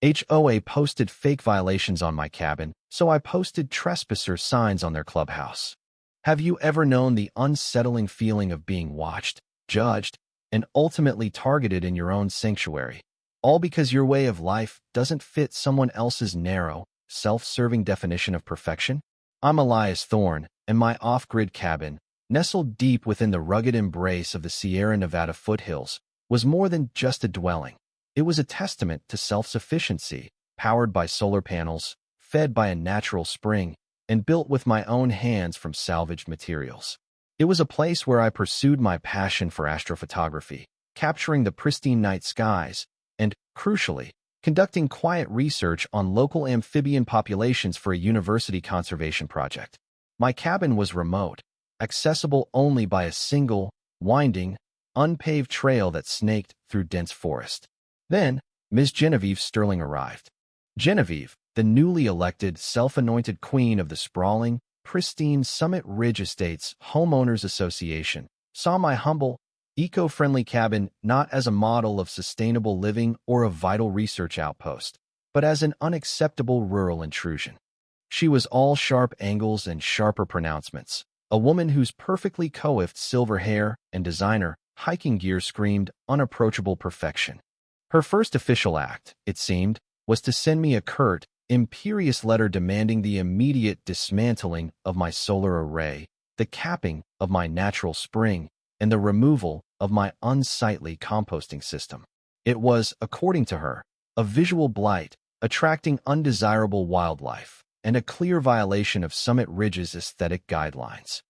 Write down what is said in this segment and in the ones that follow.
HOA posted fake violations on my cabin, so I posted trespasser signs on their clubhouse. Have you ever known the unsettling feeling of being watched, judged, and ultimately targeted in your own sanctuary? All because your way of life doesn't fit someone else's narrow, self-serving definition of perfection? I'm Elias Thorne, and my off-grid cabin, nestled deep within the rugged embrace of the Sierra Nevada foothills, was more than just a dwelling. It was a testament to self-sufficiency, powered by solar panels, fed by a natural spring, and built with my own hands from salvaged materials. It was a place where I pursued my passion for astrophotography, capturing the pristine night skies, and, crucially, conducting quiet research on local amphibian populations for a university conservation project. My cabin was remote, accessible only by a single, winding, unpaved trail that snaked through dense forest. Then, Ms. Genevieve Sterling arrived. Genevieve, the newly elected, self-anointed queen of the sprawling, pristine Summit Ridge Estates Homeowners Association, saw my humble, eco-friendly cabin not as a model of sustainable living or a vital research outpost, but as an unacceptable rural intrusion. She was all sharp angles and sharper pronouncements, a woman whose perfectly coiffed silver hair and designer hiking gear screamed unapproachable perfection. Her first official act, it seemed, was to send me a curt, imperious letter demanding the immediate dismantling of my solar array, the capping of my natural spring, and the removal of my unsightly composting system. It was, according to her, a visual blight, attracting undesirable wildlife, and a clear violation of Summit Ridge's aesthetic guidelines.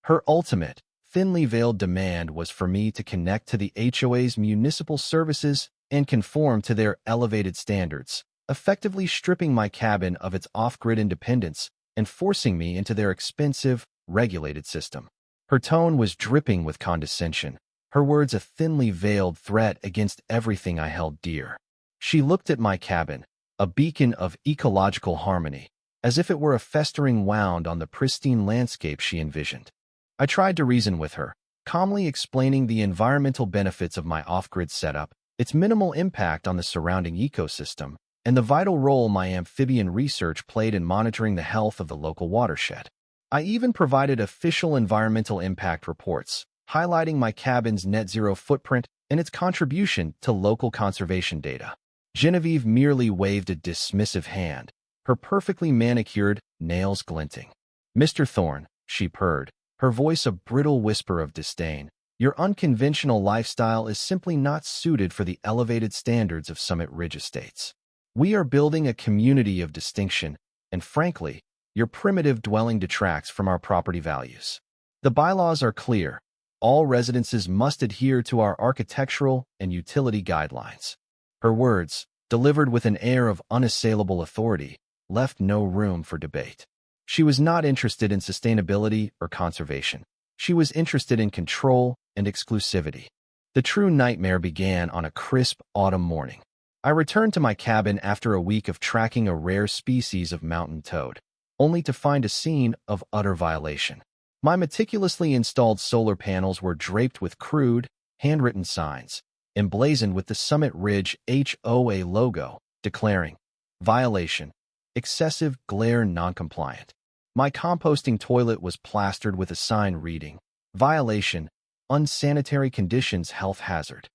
Her ultimate, thinly veiled demand was for me to connect to the HOA's municipal services and conform to their elevated standards, effectively stripping my cabin of its off-grid independence and forcing me into their expensive, regulated system. Her tone was dripping with condescension, her words a thinly veiled threat against everything I held dear. She looked at my cabin, a beacon of ecological harmony, as if it were a festering wound on the pristine landscape she envisioned. I tried to reason with her, calmly explaining the environmental benefits of my off-grid setup, its minimal impact on the surrounding ecosystem, and the vital role my amphibian research played in monitoring the health of the local watershed. I even provided official environmental impact reports, highlighting my cabin's net zero footprint and its contribution to local conservation data. Genevieve merely waved a dismissive hand, her perfectly manicured nails glinting. "Mr. Thorne," she purred, her voice a brittle whisper of disdain, "your unconventional lifestyle is simply not suited for the elevated standards of Summit Ridge Estates. We are building a community of distinction, and frankly, your primitive dwelling detracts from our property values. The bylaws are clear. All residences must adhere to our architectural and utility guidelines." Her words, delivered with an air of unassailable authority, left no room for debate. She was not interested in sustainability or conservation. She was interested in control and exclusivity. The true nightmare began on a crisp autumn morning. I returned to my cabin after a week of tracking a rare species of mountain toad, only to find a scene of utter violation. My meticulously installed solar panels were draped with crude, handwritten signs, emblazoned with the Summit Ridge HOA logo, declaring, "Violation, excessive glare non-compliant." My composting toilet was plastered with a sign reading, "Violation, unsanitary conditions health hazard."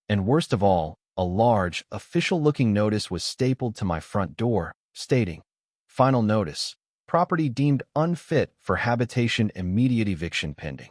And worst of all, a large, official-looking notice was stapled to my front door, stating, "Final notice. Property deemed unfit for habitation, immediate eviction pending."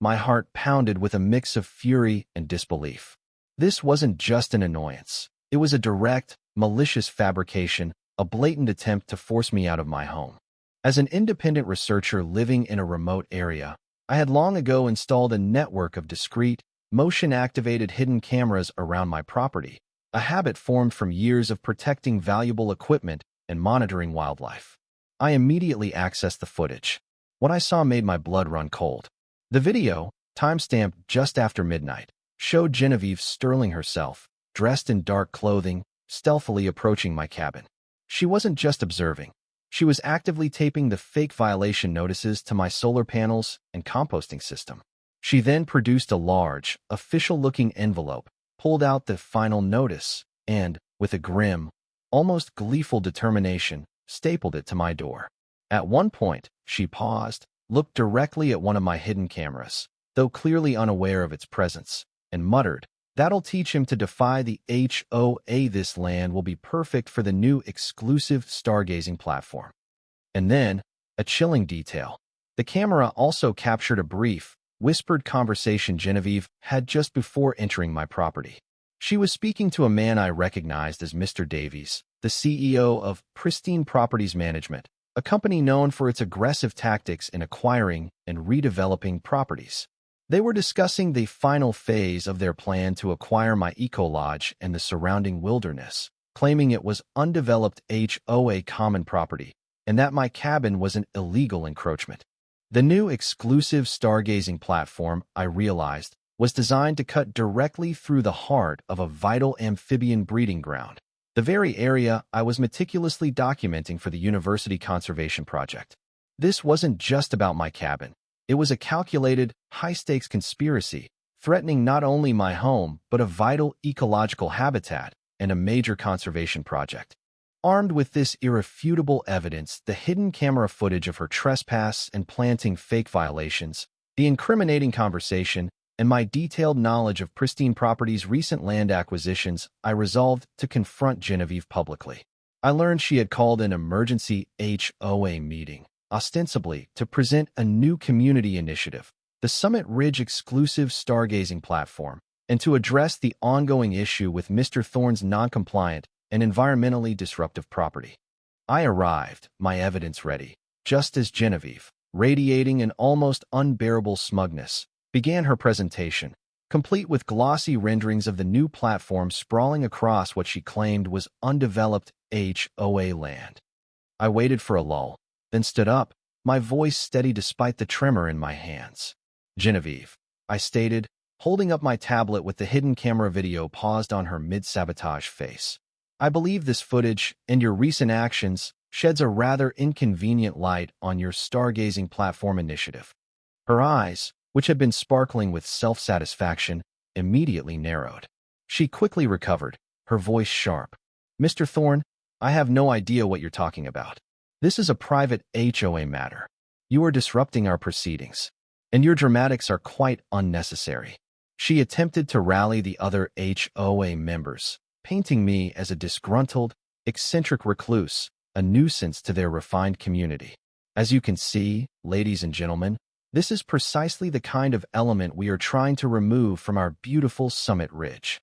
My heart pounded with a mix of fury and disbelief. This wasn't just an annoyance. It was a direct, malicious fabrication, a blatant attempt to force me out of my home. As an independent researcher living in a remote area, I had long ago installed a network of discrete, motion-activated hidden cameras around my property, a habit formed from years of protecting valuable equipment and monitoring wildlife. I immediately accessed the footage. What I saw made my blood run cold. The video, timestamped just after midnight, showed Genevieve Sterling herself, dressed in dark clothing, stealthily approaching my cabin. She wasn't just observing. She was actively taping the fake violation notices to my solar panels and composting system. She then produced a large, official-looking envelope, pulled out the final notice, and, with a grim, almost gleeful determination, stapled it to my door. At one point, she paused, looked directly at one of my hidden cameras, though clearly unaware of its presence, and muttered, "That'll teach him to defy the HOA. This land will be perfect for the new exclusive stargazing platform." And then, a chilling detail. The camera also captured a brief, whispered conversation Genevieve had just before entering my property. She was speaking to a man I recognized as Mr. Davies, the CEO of Pristine Properties Management, a company known for its aggressive tactics in acquiring and redeveloping properties. They were discussing the final phase of their plan to acquire my eco-lodge and the surrounding wilderness, claiming it was undeveloped HOA common property, and that my cabin was an illegal encroachment. The new exclusive stargazing platform, I realized, was designed to cut directly through the heart of a vital amphibian breeding ground, the very area I was meticulously documenting for the university conservation project. This wasn't just about my cabin. It was a calculated, high-stakes conspiracy, threatening not only my home but a vital ecological habitat and a major conservation project. Armed with this irrefutable evidence, the hidden camera footage of her trespass and planting fake violations, the incriminating conversation, and my detailed knowledge of Pristine Properties' recent land acquisitions, I resolved to confront Genevieve publicly. I learned she had called an emergency HOA meeting, ostensibly to present a new community initiative, the Summit Ridge exclusive stargazing platform, and to address the ongoing issue with Mr. Thorne's non-compliant and environmentally disruptive property. I arrived, my evidence ready, just as Genevieve, radiating an almost unbearable smugness, began her presentation, complete with glossy renderings of the new platform sprawling across what she claimed was undeveloped HOA land. I waited for a lull, then stood up, my voice steady despite the tremor in my hands. "Genevieve," I stated, holding up my tablet with the hidden camera video paused on her mid-sabotage face. "I believe this footage and your recent actions sheds a rather inconvenient light on your stargazing platform initiative." Her eyes, which had been sparkling with self-satisfaction, immediately narrowed. She quickly recovered, her voice sharp. "Mr. Thorne, I have no idea what you're talking about. This is a private HOA matter. You are disrupting our proceedings, and your dramatics are quite unnecessary." She attempted to rally the other HOA members, painting me as a disgruntled, eccentric recluse, a nuisance to their refined community. As you can see, ladies and gentlemen, this is precisely the kind of element we are trying to remove from our beautiful Summit Ridge.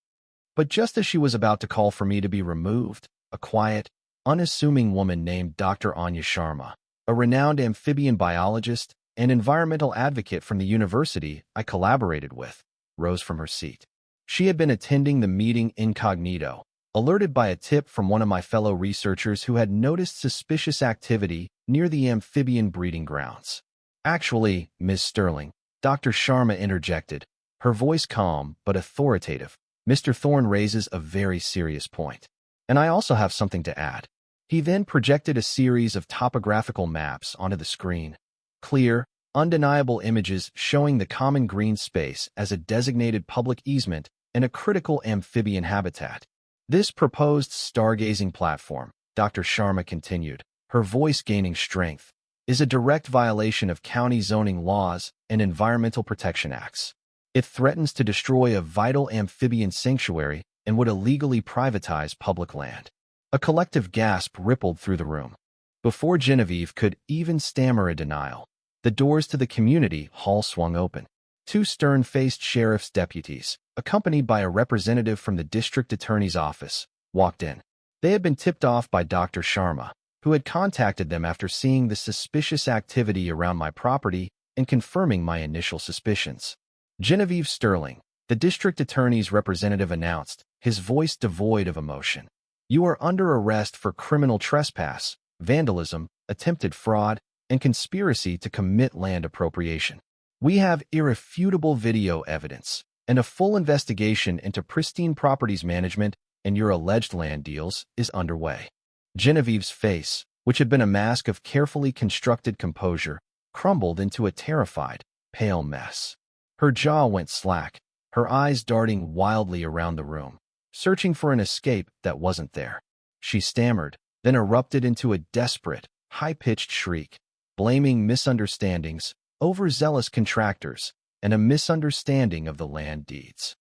But just as she was about to call for me to be removed, a quiet, unassuming woman named Dr. Anya Sharma, a renowned amphibian biologist and environmental advocate from the university I collaborated with, rose from her seat. She had been attending the meeting incognito, alerted by a tip from one of my fellow researchers who had noticed suspicious activity near the amphibian breeding grounds. "Actually, Ms. Sterling," Dr. Sharma interjected, her voice calm but authoritative, "Mr. Thorne raises a very serious point. And I also have something to add." He then projected a series of topographical maps onto the screen. Clear, undeniable images showing the common green space as a designated public easement and a critical amphibian habitat. "This proposed stargazing platform," Dr. Sharma continued, her voice gaining strength, "is a direct violation of county zoning laws and environmental protection acts. It threatens to destroy a vital amphibian sanctuary and would illegally privatize public land." A collective gasp rippled through the room. Before Genevieve could even stammer a denial, the doors to the community hall swung open. Two stern-faced sheriff's deputies, accompanied by a representative from the district attorney's office, walked in. They had been tipped off by Dr. Sharma, who had contacted them after seeing the suspicious activity around my property and confirming my initial suspicions. "Genevieve Sterling," the district attorney's representative announced, his voice devoid of emotion. "You are under arrest for criminal trespass, vandalism, attempted fraud, and conspiracy to commit land appropriation. We have irrefutable video evidence, and a full investigation into Pristine Properties Management and your alleged land deals is underway." Genevieve's face, which had been a mask of carefully constructed composure, crumbled into a terrified, pale mess. Her jaw went slack, her eyes darting wildly around the room, searching for an escape that wasn't there. she stammered, then erupted into a desperate, high-pitched shriek, blaming misunderstandings, overzealous contractors, and a misunderstanding of the land deeds.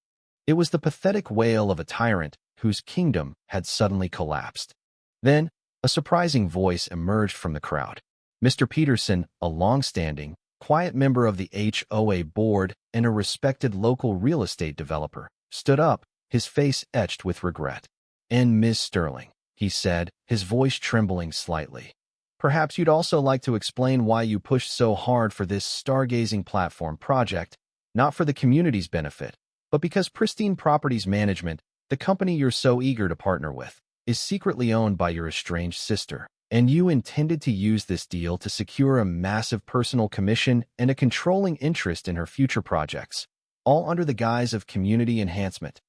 It was the pathetic wail of a tyrant whose kingdom had suddenly collapsed. Then, a surprising voice emerged from the crowd. Mr. Peterson, a long-standing, quiet member of the HOA board and a respected local real estate developer, stood up, his face etched with regret. "And Miss Sterling," he said, his voice trembling slightly. "Perhaps you'd also like to explain why you pushed so hard for this stargazing platform project, not for the community's benefit, but because Pristine Properties Management, the company you're so eager to partner with, is secretly owned by your estranged sister, and you intended to use this deal to secure a massive personal commission and a controlling interest in her future projects, all under the guise of community enhancement."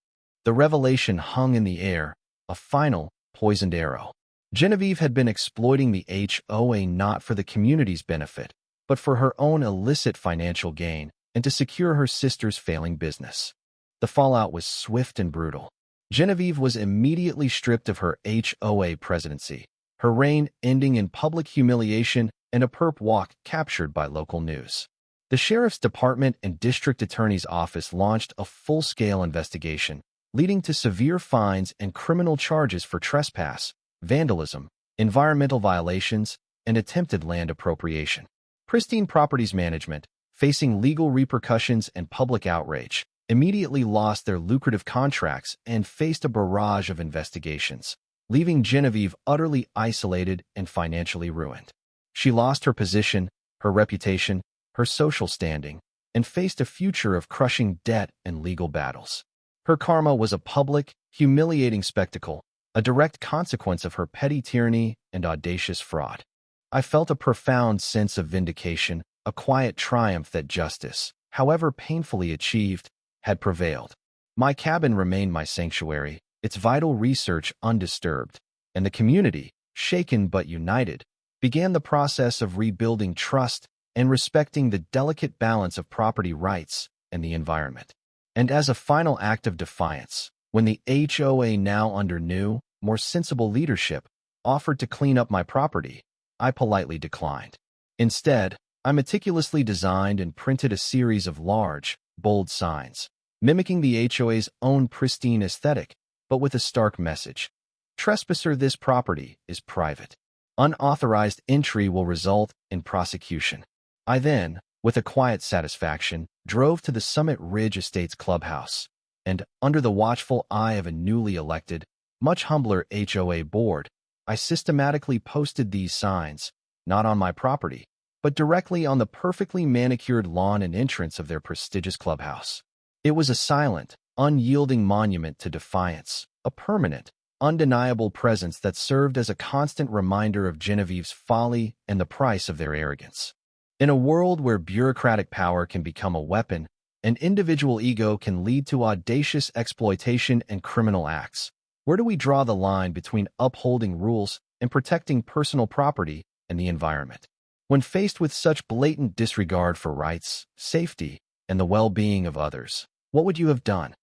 The revelation hung in the air, a final, poisoned arrow. Genevieve had been exploiting the HOA not for the community's benefit, but for her own illicit financial gain and to secure her sister's failing business. The fallout was swift and brutal. Genevieve was immediately stripped of her HOA presidency, her reign ending in public humiliation and a perp walk captured by local news. The sheriff's department and district attorney's office launched a full-scale investigation, leading to severe fines and criminal charges for trespass, vandalism, environmental violations, and attempted land appropriation. Pristine Properties Management, facing legal repercussions and public outrage, immediately lost their lucrative contracts and faced a barrage of investigations, leaving Genevieve utterly isolated and financially ruined. She lost her position, her reputation, her social standing, and faced a future of crushing debt and legal battles. Her karma was a public, humiliating spectacle, a direct consequence of her petty tyranny and audacious fraud. I felt a profound sense of vindication, a quiet triumph that justice, however painfully achieved, had prevailed. My cabin remained my sanctuary, its vital research undisturbed, and the community, shaken but united, began the process of rebuilding trust and respecting the delicate balance of property rights and the environment. And as a final act of defiance, when the HOA, now under new, more sensible leadership, offered to clean up my property, I politely declined. Instead, I meticulously designed and printed a series of large, bold signs, mimicking the HOA's own pristine aesthetic, but with a stark message. "Trespasser, this property is private. Unauthorized entry will result in prosecution." I then, with a quiet satisfaction, drove to the Summit Ridge Estates Clubhouse, and, under the watchful eye of a newly elected, much humbler HOA board, I systematically posted these signs, not on my property, but directly on the perfectly manicured lawn and entrance of their prestigious clubhouse. It was a silent, unyielding monument to defiance, a permanent, undeniable presence that served as a constant reminder of Genevieve's folly and the price of their arrogance. In a world where bureaucratic power can become a weapon, and individual ego can lead to audacious exploitation and criminal acts, where do we draw the line between upholding rules and protecting personal property and the environment? When faced with such blatant disregard for rights, safety, and the well-being of others, what would you have done?